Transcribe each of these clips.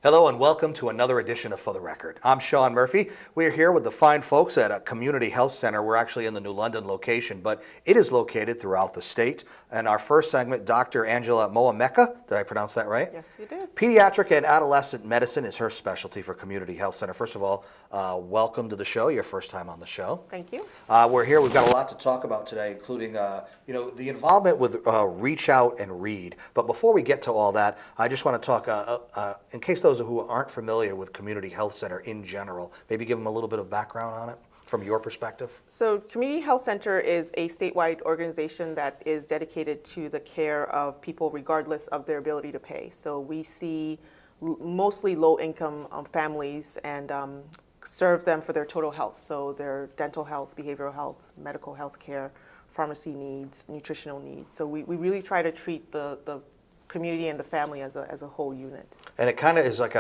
Hello and welcome to another edition of For the Record. I'm Sean Murphy. We're here with the fine folks at a community health center. We're actually in the New London location, but it is located throughout the state. And our first segment, Dr. Angela Moameka, did I pronounce that right? Yes, you did. Pediatric and adolescent medicine is her specialty for Community Health Center. First of all, welcome to the show, your first time on the show. Thank you. We're here, we've got a lot to talk about today, including the involvement with Reach Out and Read. But before we get to all that, I just want to talk, in case those who aren't familiar with Community Health Center in general, maybe give them a little bit of background on it from your perspective. So Community Health Center is a statewide organization that is dedicated to the care of people regardless of their ability to pay. So we see mostly low-income families and serve them for their total health. So their dental health, behavioral health, medical health care, pharmacy needs, nutritional needs. So we really try to treat the community and the family as a whole unit. And it kind of is like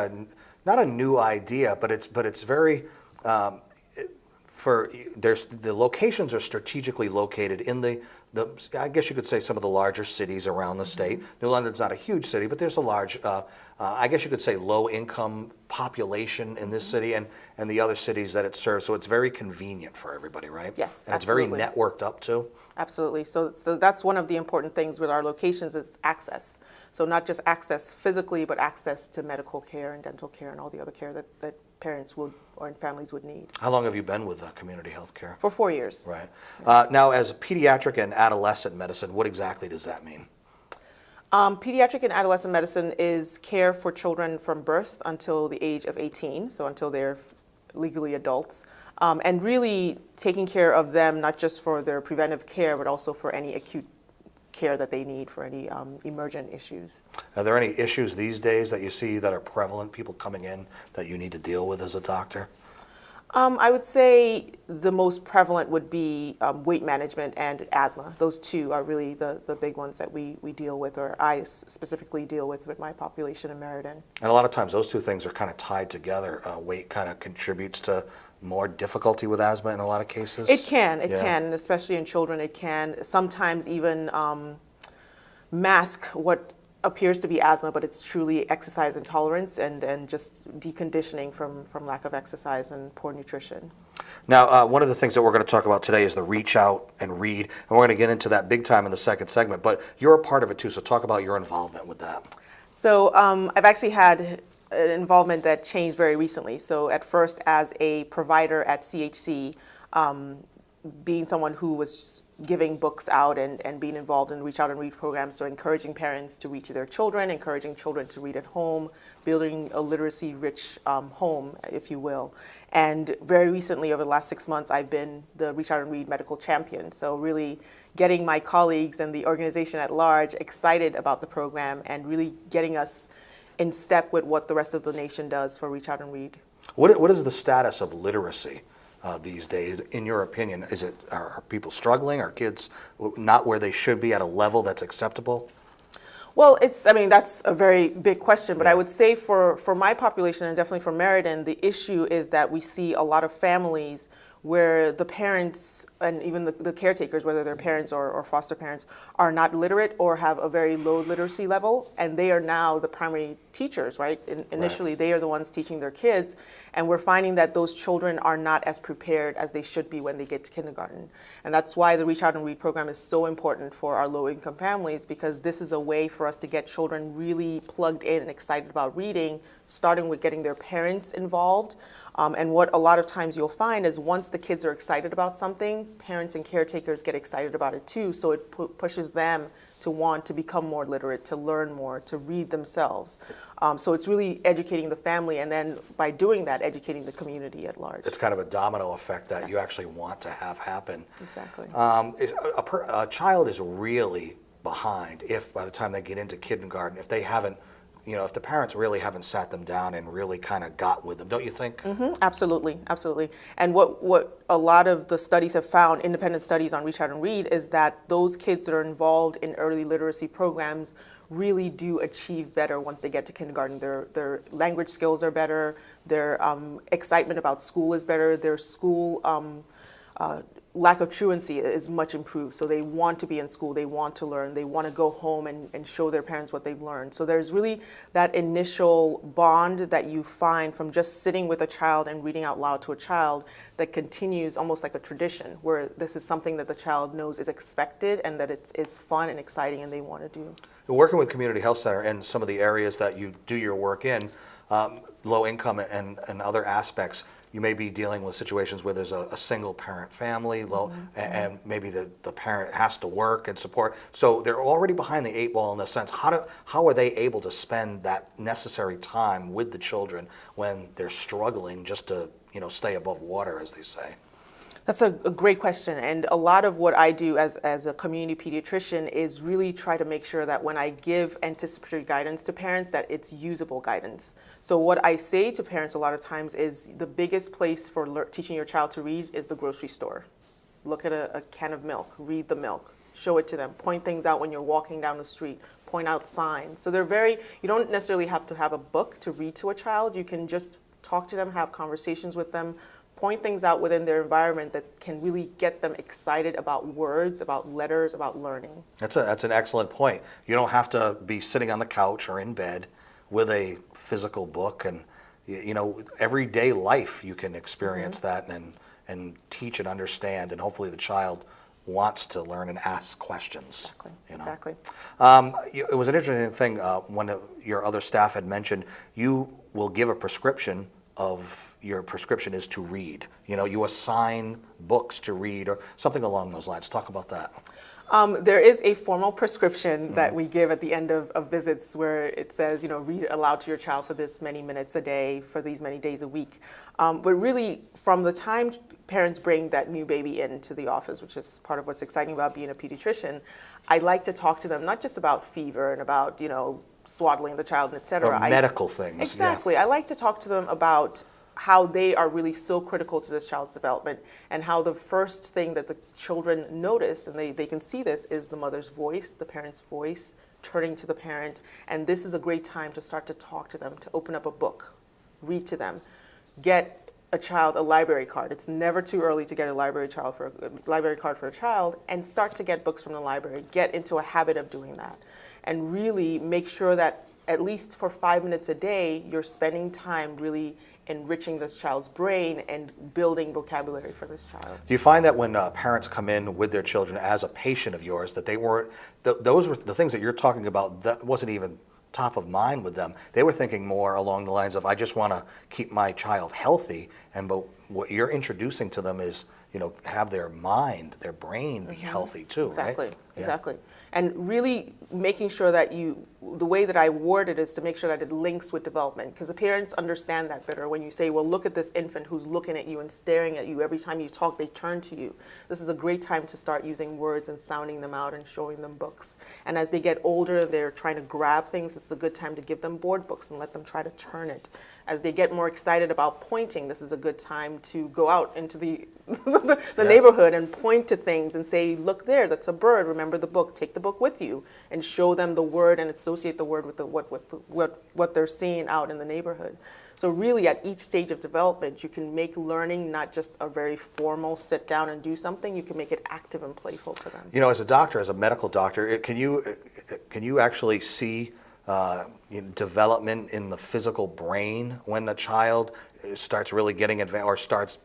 not a new idea, but it's very, the locations are strategically located in the I guess you could say some of the larger cities around the state. New London's not a huge city, but there's a large, I guess you could say low-income population in this city and the other cities that it serves. So it's very convenient for everybody, right? Yes, and absolutely. It's very networked up too. Absolutely. So that's one of the important things with our locations is access. So not just access physically, but access to medical care and dental care and all the other care that parents would or families would need. How long have you been with community health care? For 4 years. Right. Yeah. Now, as pediatric and adolescent medicine, what exactly does that mean? Pediatric and adolescent medicine is care for children from birth until the age of 18, so until they're legally adults, and really taking care of them not just for their preventive care, but also for any acute care that they need for any emergent issues. Are there any issues these days that you see that are prevalent, people coming in that you need to deal with as a doctor? I would say the most prevalent would be weight management and asthma. Those two are really the big ones that we deal with, or I specifically deal with my population in Meriden. And a lot of times those two things are kind of tied together. Weight kind of contributes to more difficulty with asthma in a lot of cases. It can, especially in children. It can sometimes even mask what appears to be asthma, but it's truly exercise intolerance and just deconditioning from lack of exercise and poor nutrition. Now, one of the things that we're going to talk about today is the Reach Out and Read, and we're going to get into that big time in the second segment, but you're a part of it too, so talk about your involvement with that. So I've actually had an involvement that changed very recently. So at first as a provider at CHC, being someone who was giving books out and being involved in Reach Out and Read programs, so encouraging parents to reach their children, encouraging children to read at home, building a literacy-rich home, if you will. And very recently, over the last 6 months, I've been the Reach Out and Read medical champion. So really getting my colleagues and the organization at large excited about the program and really getting us in step with what the rest of the nation does for Reach Out and Read. What is the status of literacy these days, in your opinion? Are people struggling? Are kids not where they should be at a level that's acceptable? Well, that's a very big question, but I would say for my population and definitely for Meriden, the issue is that we see a lot of families where the parents and even the caretakers, whether they're parents or foster parents, are not literate or have a very low literacy level, and they are now the primary teachers, right? Initially, they are the ones teaching their kids, and we're finding that those children are not as prepared as they should be when they get to kindergarten. And that's why the Reach Out and Read program is so important for our low-income families, because this is a way for us to get children really plugged in and excited about reading, starting with getting their parents involved. And what a lot of times you'll find is once the kids are excited about something, parents and caretakers get excited about it too, so it pushes them to want to become more literate, to learn more, to read themselves. So it's really educating the family, and then by doing that, educating the community at large. It's kind of a domino effect that you actually want to have happen. Exactly. A child is really behind if by the time they get into kindergarten, if they haven't, if the parents really haven't sat them down and really kind of got with them, don't you think? Mm-hmm. Absolutely, absolutely. And what a lot of the studies have found, independent studies on Reach Out and Read, is that those kids that are involved in early literacy programs really do achieve better once they get to kindergarten. Their language skills are better, their excitement about school is better, their school lack of truancy is much improved. So they want to be in school, they want to learn, they want to go home and show their parents what they've learned. So there's really that initial bond that you find from just sitting with a child and reading out loud to a child that continues almost like a tradition, where this is something that the child knows is expected and that it's fun and exciting and they want to do. Working with Community Health Center and some of the areas that you do your work in, low income and other aspects, you may be dealing with situations where there's a single parent family, and maybe the parent has to work and support. So they're already behind the 8 ball in a sense. How are they able to spend that necessary time with the children when they're struggling just to stay above water, as they say? That's a great question, and a lot of what I do as a community pediatrician is really try to make sure that when I give anticipatory guidance to parents, that it's usable guidance. So what I say to parents a lot of times is the biggest place for teaching your child to read is the grocery store. Look at a can of milk, read the milk, show it to them, point things out when you're walking down the street, point out signs. So you don't necessarily have to have a book to read to a child. You can just talk to them, have conversations with them, point things out within their environment that can really get them excited about words, about letters, about learning. That's an excellent point. You don't have to be sitting on the couch or in bed with a physical book, and everyday life you can experience that and teach and understand, and hopefully the child wants to learn and ask questions. Exactly. It was an interesting thing, one of your other staff had mentioned, you will give a prescription of your prescription is to read. You assign books to read or something along those lines. Talk about that. There is a formal prescription that we give at the end of visits where it says, read aloud to your child for this many minutes a day, for these many days a week. But really, from the time parents bring that new baby into the office, which is part of what's exciting about being a pediatrician, I like to talk to them not just about fever and about, swaddling the child, et cetera. Or medical things. Exactly. Yeah. I like to talk to them about how they are really so critical to this child's development, and how the first thing that the children notice, and they can see this, is the mother's voice, the parent's voice, turning to the parent. And this is a great time to start to talk to them, to open up a book, read to them, get a child a library card. It's never too early to get a library card for a child, and start to get books from the library. Get into a habit of doing that, and really make sure that at least for 5 minutes a day, you're spending time really enriching this child's brain and building vocabulary for this child. Do you find that when parents come in with their children as a patient of yours, that they weren't, those were the things that you're talking about, that wasn't even top of mind with them? They were thinking more along the lines of, I just want to keep my child healthy, but what you're introducing to them is, have their mind, their brain be healthy too, Exactly, right? exactly. And really making sure that the way that I word it is to make sure that it links with development, because the parents understand that better. When you say, well, look at this infant who's looking at you and staring at you. Every time you talk, they turn to you. This is a great time to start using words and sounding them out and showing them books. And as they get older, they're trying to grab things. It's a good time to give them board books and let them try to turn it. As they get more excited about pointing, this is a good time to go out into the neighborhood and point to things and say, look there, that's a bird, remember the book, take the book with you, and show them the word and associate the word with what they're seeing out in the neighborhood. So really at each stage of development, you can make learning not just a very formal sit down and do something, you can make it active and playful for them. As a doctor, as a medical doctor, can you actually see development in the physical brain when a child starts really getting advanced or starts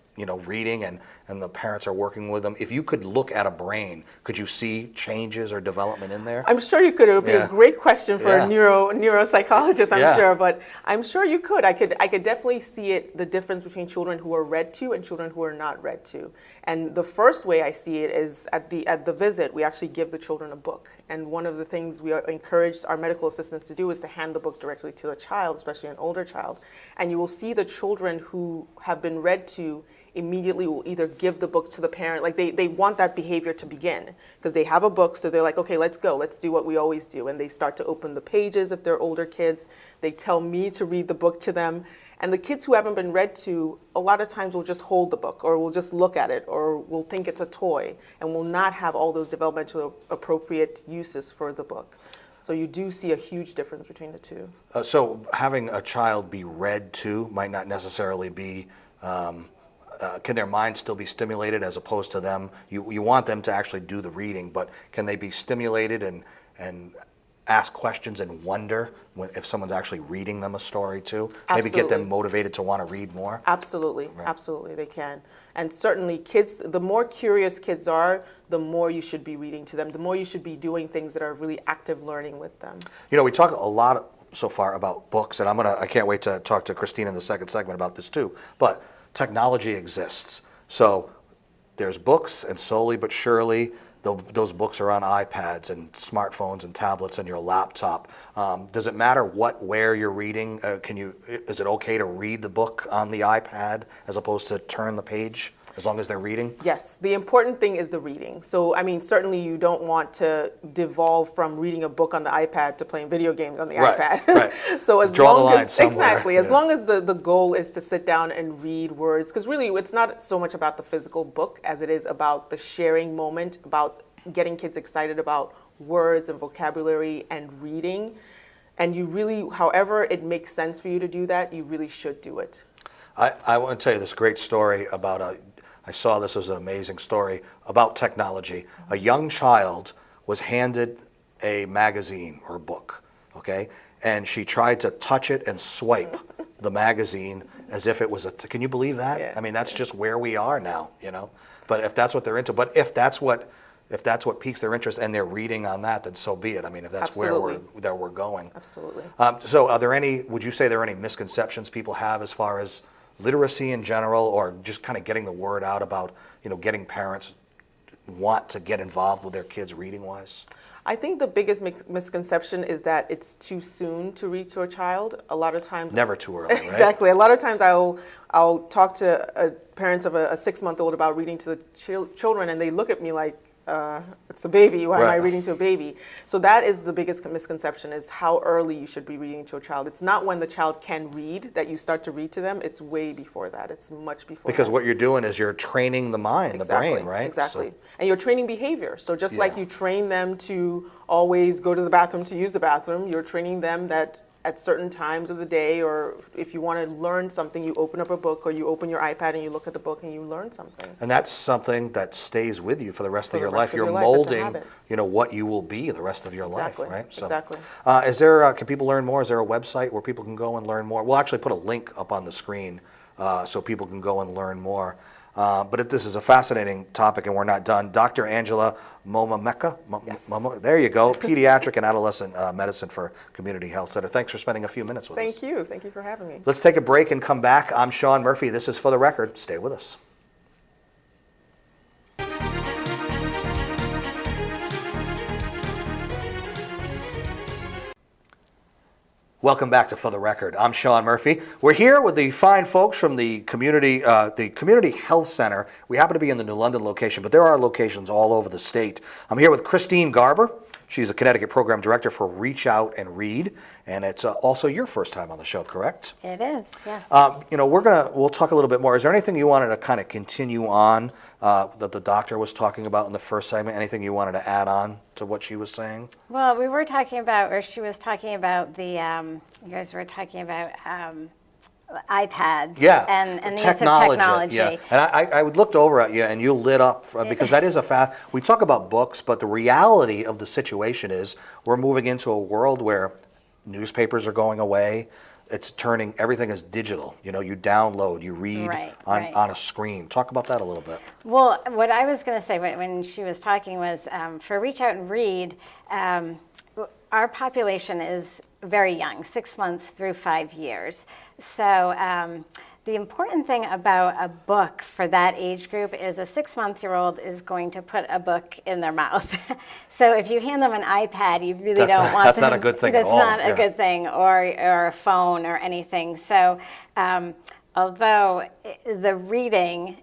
reading and the parents are working with them? If you could look at a brain, could you see changes or development in there? I'm sure you could. It would be a great question for a neuropsychologist, I'm sure, but I'm sure you could. I could definitely see it, the difference between children who are read to and children who are not read to. And the first way I see it is at the visit, we actually give the children a book. And one of the things we encourage our medical assistants to do is to hand the book directly to the child, especially an older child. And you will see the children who have been read to immediately will either give the book to the parent, like they want that behavior to begin because they have a book, so they're like, okay, let's go, let's do what we always do. And they start to open the pages if they're older kids. They tell me to read the book to them. And the kids who haven't been read to, a lot of times will just hold the book or will just look at it or will think it's a toy and will not have all those developmental appropriate uses for the book. So you do see a huge difference between the two. So having a child be read to might not necessarily be can their mind still be stimulated as opposed to them? You want them to actually do the reading, but can they be stimulated and ask questions and wonder if someone's actually reading them a story too? Maybe get them Absolutely. motivated to want to read more? Absolutely, absolutely, they can. And certainly kids, the more curious kids are, the more you should be reading to them, the more you should be doing things that are really active learning with them. You know, we talk a lot so far about books, and I can't wait to talk to Christine in the second segment about this too, but technology exists. So there's books, and slowly but surely, those books are on iPads and smartphones and tablets and your laptop. Does it matter where you're reading? Is it okay to read the book on the iPad as opposed to turn the page as long as they're reading? Yes, the important thing is the reading. So, I mean, certainly you don't want to devolve from reading a book on the iPad to playing video games on the Right, iPad. right. So as Draw the long line as, somewhere, exactly, as yeah. long as the goal is to sit down and read words, because really it's not so much about the physical book as it is about the sharing moment, about getting kids excited about words and vocabulary and reading. And you really, however it makes sense for you to do that, you really should do it. I want to tell you this great story about I saw this as an amazing story about technology. A young child was handed a magazine or book, okay? And she tried to touch it and swipe the magazine as if it was can you believe that? Yeah. I mean, that's just where we are now, you know? But if that's what they're into, but if that's what piques their interest and they're reading on that, then so be it. I mean, if that's Absolutely. where we're going. Absolutely. So would you say there are any misconceptions people have as far as literacy in general, or just kind of getting the word out about, getting parents want to get involved with their kids reading wise? I think the biggest misconception is that it's too soon to read to a child. A lot of times, Never too early, right? Exactly. A lot of times I'll talk to parents of a 6-month-old about reading to the children, and they look at me like, it's a baby. Why am I Right. reading to a baby? So that is the biggest misconception, is how early you should be reading to a child. It's not when the child can read that you start to read to them. It's way before that. It's much before Because that. what you're doing is you're training the mind, Exactly, the brain, right? Exactly. So- And you're training behavior. So just like Yeah. you train them to always go to the bathroom to use the bathroom, you're training them that at certain times of the day, or if you want to learn something, you open up a book or you open your iPad and you look at the book and you learn something. And that's something that stays with you for the rest For of the your rest life. of You're your life. It's a molding, habit. what you will be the rest of your Exactly, life, right? So, exactly. Is there? Can people learn more? Is there a website where people can go and learn more? We'll actually put a link up on the screen so people can go and learn more. But this is a fascinating topic, and we're not done. Dr. Angela Momameka, Yes. there you go, pediatric and adolescent medicine for Community Health Center. Thanks for spending a few minutes with us. Thank you. Thank you for having me. Let's take a break and come back. I'm Sean Murphy. This is For the Record. Stay with us. Welcome back to For the Record. I'm Sean Murphy. We're here with the fine folks from the Community Health Center. We happen to be in the New London location, but there are locations all over the state. I'm here with Christine Garber. She's the Connecticut Program Director for Reach Out and Read, and it's also your first time on the show, correct? It is, yes. We'll talk a little bit more. Is there anything you wanted to kind of continue on that the doctor was talking about in the first segment? Anything you wanted to add on to what she was saying? Well, we were talking about, or she was talking about you guys were talking about iPads Yeah, and the use of technology. Yeah, and I looked over at you, and you lit up because that is we talk about books, but the reality of the situation is we're moving into a world where newspapers are going away. It's turning, everything is digital. You download, you read Right, on, right. on a screen. Talk about that a little bit. Well, what I was going to say when she was talking was for Reach Out and Read, our population is very young, 6 months through 5 years. So the important thing about a book for that age group is a 6-month-old is going to put a book in their mouth. So if you hand them an iPad, you really don't want that's them. not a good thing at all. That's not Yeah. a good thing, or a phone or anything. So although the reading,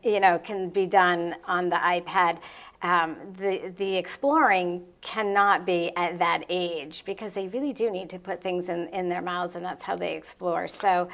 can be done on the iPad, the exploring cannot be at that age because they really do need to put things in their mouths, and that's how they explore. So,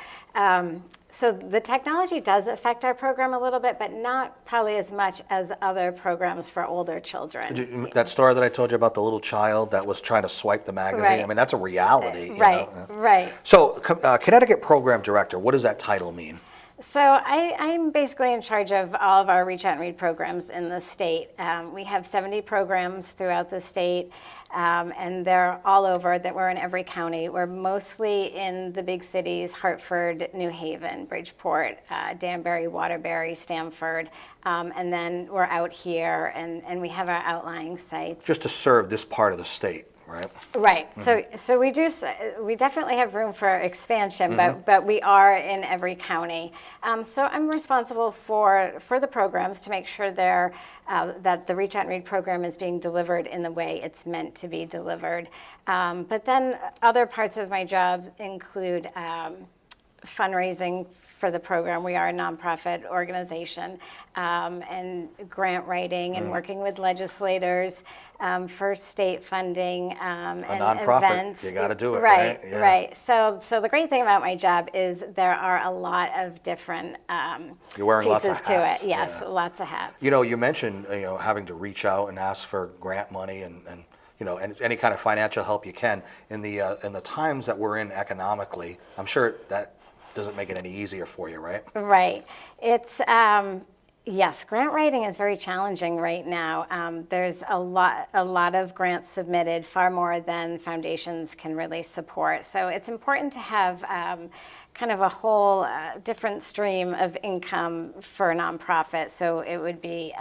so the technology does affect our program a little bit, but not probably as much as other programs for older children. That story that I told you about the little child that was trying to swipe the magazine, Right. I mean, that's a reality. Right, you know? right. So, Connecticut Program Director, what does that title mean? So I'm basically in charge of all of our Reach Out and Read programs in the state. We have 70 programs throughout the state, and they're all over. That we're in every county. We're mostly in the big cities: Hartford, New Haven, Bridgeport, Danbury, Waterbury, Stamford, and then we're out here, and we have our outlying sites. Just to serve this part of the state, right? Right. So we definitely have room for expansion, but we are in every county. So I'm responsible for the programs to make sure that the Reach Out and Read program is being delivered in the way it's meant to be delivered. But then other parts of my job include fundraising for the program. We are a nonprofit organization, and grant writing and working with legislators for state funding and nonprofit, events. you gotta do it, right? right? Yeah. Right. So the great thing about my job is there are a lot of different You're wearing lots pieces of hats, to it. Yes, yeah. lots of hats. You mentioned having to reach out and ask for grant money and any kind of financial help you can in the times that we're in economically. I'm sure that doesn't make it any easier for you, right? Right. It's yes, grant writing is very challenging right now. There's a lot of grants submitted, far more than foundations can really support. So it's important to have kind of a whole different stream of income for a nonprofit. So it would be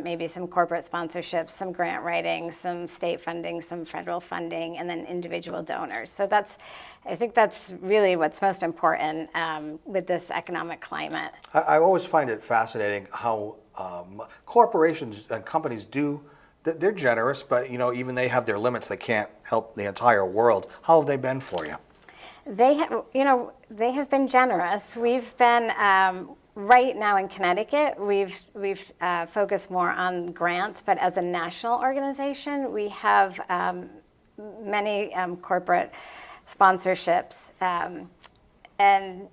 maybe some corporate sponsorships, some grant writing, some state funding, some federal funding, and then individual donors. So I think that's really what's most important with this economic climate. I always find it fascinating how corporations and companies they're generous, but even they have their limits. They can't help the entire world. How have they been for you? They have been generous. We've been right now in Connecticut. We've focused more on grants, but as a national organization, we have many corporate sponsorships, and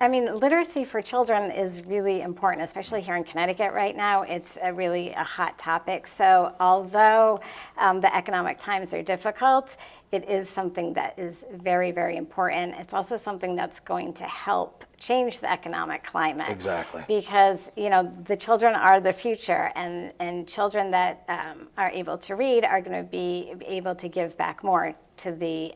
I mean, literacy for children is really important, especially here in Connecticut right now. It's really a hot topic. So although the economic times are difficult, it is something that is very, very important. It's also something that's going to help change the economic climate. Exactly. Because, the children are the future, and children that are able to read are going to be able to give back more to the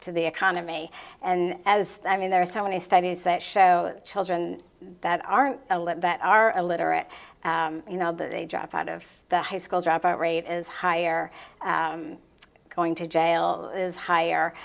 economy. And there are so many studies that show children that are illiterate, that they drop out of the high school dropout rate is higher. Going to jail is higher,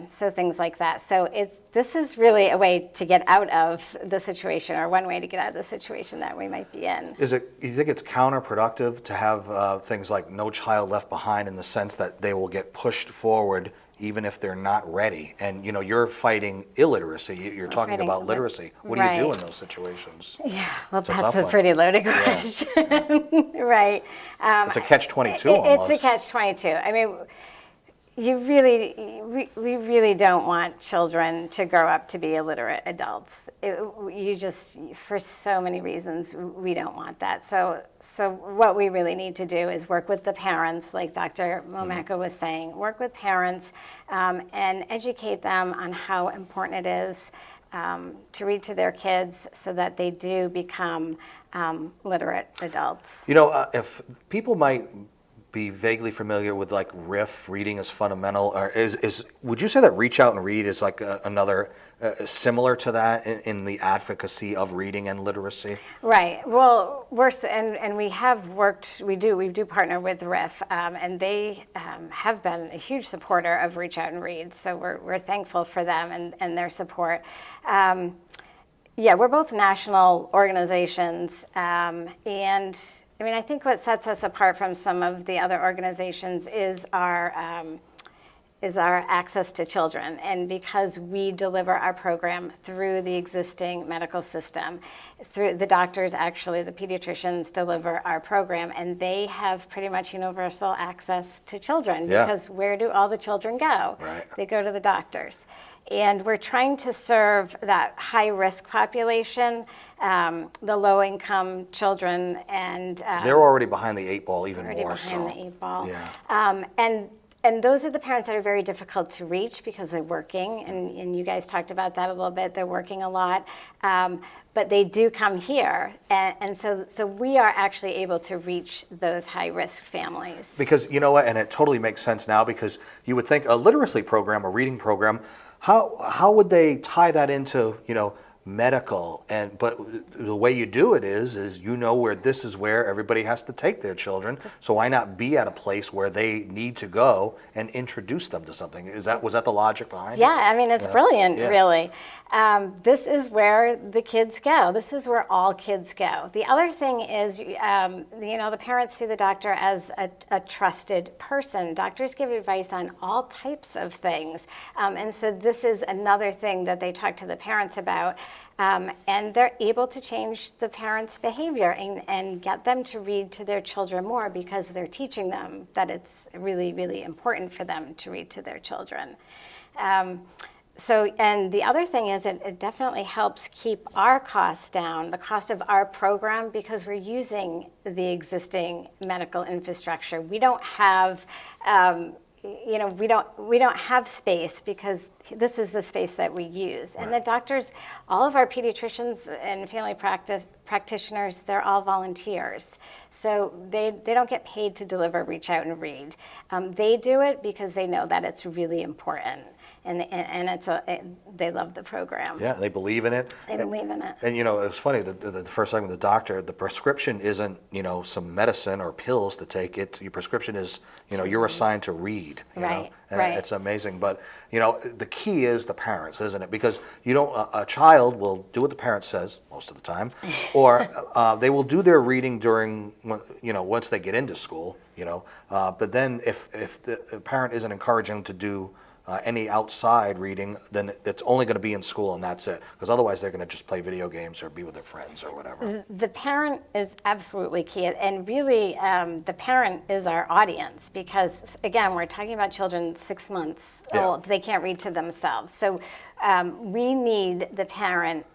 so things like that. So this is really a way to get out of the situation, or one way to get out of the situation that we might be in. You think it's counterproductive to have things like No Child Left Behind, in the sense that they will get pushed forward even if they're not ready? And you're fighting illiteracy. You're talking fighting about literacy. What do you do in those situations? Yeah, well, It's a that's tough a one. pretty loaded question, right? It's a catch-22 almost. It's a catch-22. I mean, we really don't want children to grow up to be illiterate adults. For so many reasons, we don't want that. So what we really need to do is work with the parents, like Dr. Momaka was saying, work with parents and educate them on how important it is to read to their kids so that they do become literate adults. If people might be vaguely familiar with like RIF, reading is fundamental, or would you say that Reach Out and Read is like another similar to that in the advocacy of reading and literacy? Right. Well, we have worked. We do partner with RIF, and they have been a huge supporter of Reach Out and Read. So we're thankful for them and their support. Yeah, we're both national organizations, and I think what sets us apart from some of the other organizations is our access to children. And because we deliver our program through the existing medical system, through the doctors, actually, the pediatricians deliver our program, and they have pretty much universal access to children. Yeah. Because where do all the children go? Right. They go to the doctors. And we're trying to serve that high-risk population, the low-income children, and They're already behind the eight ball, even already more behind so. the eight ball. Yeah. And And those are the parents that are very difficult to reach because they're working, and you guys talked about that a little bit. They're working a lot, but they do come here, and so we are actually able to reach those high-risk families. Because you know what, and it totally makes sense now, because you would think a literacy program, a reading program, how would they tie that into, medical? But the way you do it is where this is where everybody has to take their children, so why not be at a place where they need to go and introduce them to something? Was that the logic behind it? Yeah, I mean, it's brilliant, Yeah. really. This is where the kids go. This is where all kids go. The other thing is, the parents see the doctor as a trusted person. Doctors give advice on all types of things. And so this is another thing that they talk to the parents about. And they're able to change the parents' behavior and get them to read to their children more, because they're teaching them that it's really, really important for them to read to their children. And the other thing is it definitely helps keep our costs down, the cost of our program, because we're using the existing medical infrastructure. We don't have, we don't have space, because this is the space that we use. And the doctors, all of our pediatricians and family practitioners, they're all volunteers. So they don't get paid to deliver Reach Out and Read. They do it because they know that it's really important. And they love the program. Yeah, they believe in it. They believe in it. And it was funny, the first time with the doctor, the prescription isn't, some medicine or pills to take. Your prescription is, you're assigned to read. Right, And right. it's amazing. But, the key is the parents, isn't it? Because, a child will do what the parent says most of the time, or they will do their reading during, once they get into school, But then if the parent isn't encouraging them to do any outside reading, then it's only going to be in school and that's it. Because otherwise they're going to just play video games or be with their friends or whatever. The parent is absolutely key, and really the parent is our audience, because again, we're talking about children 6 months old. They can't read to themselves. So we need the parent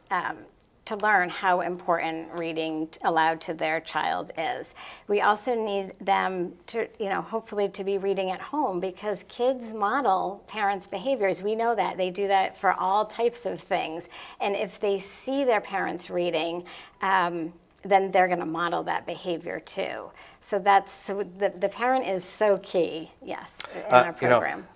to learn how important reading aloud to their child is. We also need them to, hopefully to be reading at home, because kids model parents' behaviors. We know that. They do that for all types of things. And if they see their parents reading, then they're going to model that behavior too. So the parent is so key, yes, in our program.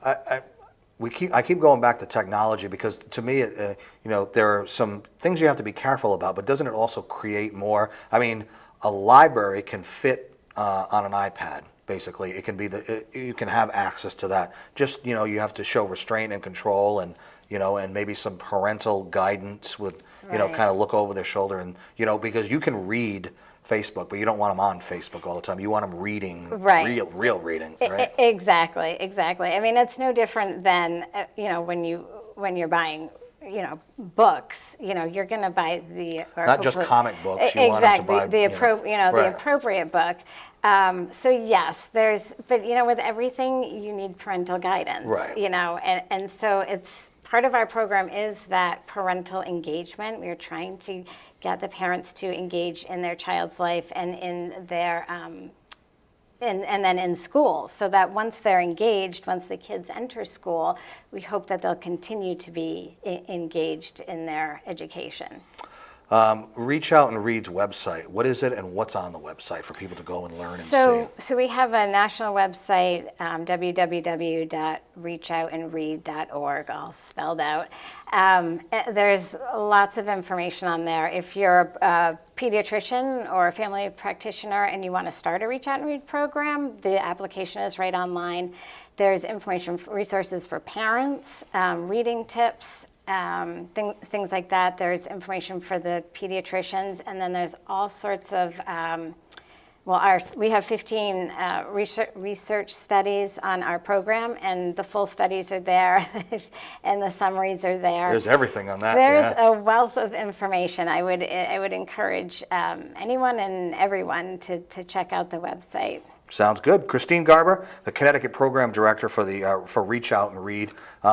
I keep going back to technology, because to me, there are some things you have to be careful about, but doesn't it also create more? I mean, a library can fit on an iPad, basically. It can be you can have access to that. Just, you have to show restraint and control, and, and maybe some parental guidance with, Right. kind of look over their shoulder, and, because you can read Facebook, but you don't want them on Facebook all the time. You want them reading, Right. real reading, right? Exactly. I mean, it's no different than when you're buying books. You're going to buy Not just comic books. You want them to buy the Right. appropriate book. So yes, but with everything you need parental guidance. Right. And so it's part of our program is that parental engagement. We're trying to get the parents to engage in their child's life and in their and then in school, so that once they're engaged, once the kids enter school, we hope that they'll continue to be engaged in their education. Reach Out and Read's website. What is it, and what's on the website for people to go and learn and see? So we have a national website, www.reachoutandread.org, all spelled out. There's lots of information on there. If you're a pediatrician or a family practitioner and you want to start a Reach Out and Read program, the application is right online. There's information, resources for parents, reading tips, things like that. There's information for the pediatricians, and then there's all sorts of, we have 15 research studies on our program, and the full studies are there, and the summaries are there. There's everything on that. There's a wealth of information. I would encourage anyone and everyone to check out the website. Sounds good. Christine Garber, the Connecticut Program Director for Reach Out and Read.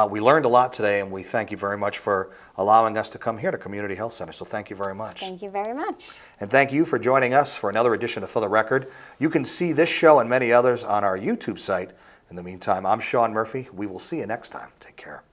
We learned a lot today, and we thank you very much for allowing us to come here to Community Health Center. So thank you very much. Thank you very much. And thank you for joining us for another edition of For the Record. You can see this show and many others on our YouTube site, In the meantime, I'm Sean Murphy. We will see you next time. Take care.